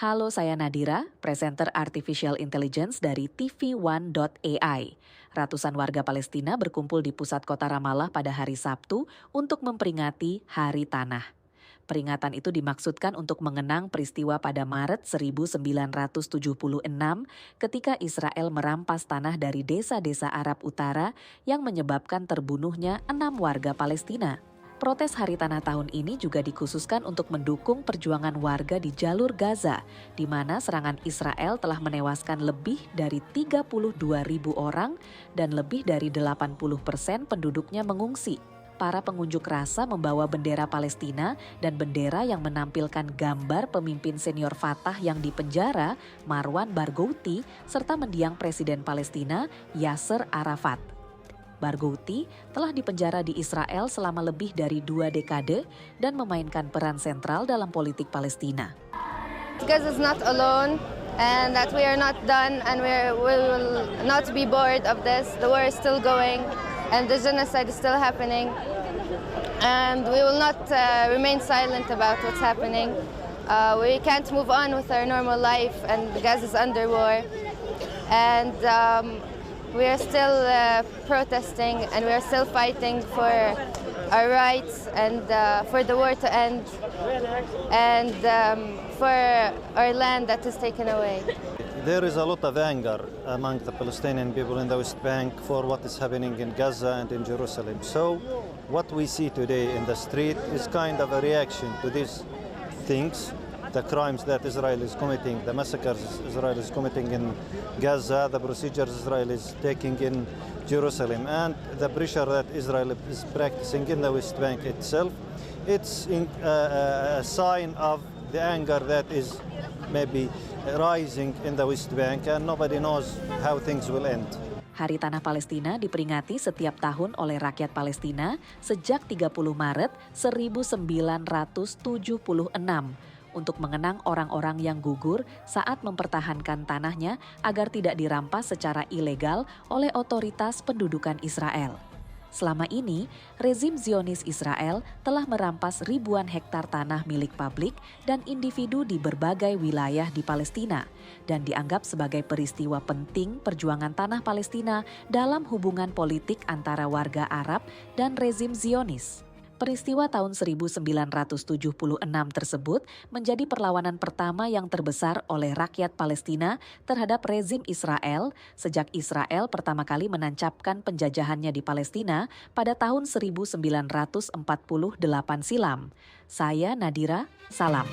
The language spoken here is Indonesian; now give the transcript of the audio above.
Halo, saya Nadira, presenter Artificial Intelligence dari TV1.ai. Ratusan warga Palestina berkumpul di pusat kota Ramallah pada hari Sabtu untuk memperingati Hari Tanah. Peringatan itu dimaksudkan untuk mengenang peristiwa pada Maret 1976 ketika Israel merampas tanah dari desa-desa Arab Utara yang menyebabkan terbunuhnya 6 warga Palestina. Protes Hari Tanah tahun ini juga dikhususkan untuk mendukung perjuangan warga di jalur Gaza, di mana serangan Israel telah menewaskan lebih dari 32.000 orang dan lebih dari 80% penduduknya mengungsi. Para pengunjuk rasa membawa bendera Palestina dan bendera yang menampilkan gambar pemimpin senior Fatah yang dipenjara, Marwan Barghouti, serta mendiang Presiden Palestina, Yasser Arafat. Barghouti telah dipenjara di Israel selama lebih dari 2 dekade dan memainkan peran sentral dalam politik Palestina. Gaza is not alone and that we are not done and we will not be bored of this. The war is still going and the genocide is still happening and we will not remain silent about what's happening. We can't move on with our normal life and Gaza is under war and we are still protesting and we are still fighting for our rights and for the war to end and for our land that is taken away. There is a lot of anger among the Palestinian people in the West Bank for what is happening in Gaza and in Jerusalem. So what we see today in the street is kind of a reaction to these things. The crimes that Israel is committing, the massacres Israel is committing in Gaza, the procedures Israel is taking in Jerusalem, and the pressure that Israel is practicing in the West Bank itself. It's a sign of the anger that is maybe rising in the West Bank, and nobody knows how things will end. Hari Tanah Palestina diperingati setiap tahun oleh rakyat Palestina sejak 30 Maret 1976. Untuk mengenang orang-orang yang gugur saat mempertahankan tanahnya agar tidak dirampas secara ilegal oleh otoritas pendudukan Israel. Selama ini, rezim Zionis Israel telah merampas ribuan hektar tanah milik publik dan individu di berbagai wilayah di Palestina dan dianggap sebagai peristiwa penting perjuangan tanah Palestina dalam hubungan politik antara warga Arab dan rezim Zionis. Peristiwa tahun 1976 tersebut menjadi perlawanan pertama yang terbesar oleh rakyat Palestina terhadap rezim Israel sejak Israel pertama kali menancapkan penjajahannya di Palestina pada tahun 1948 silam. Saya Nadira, salam.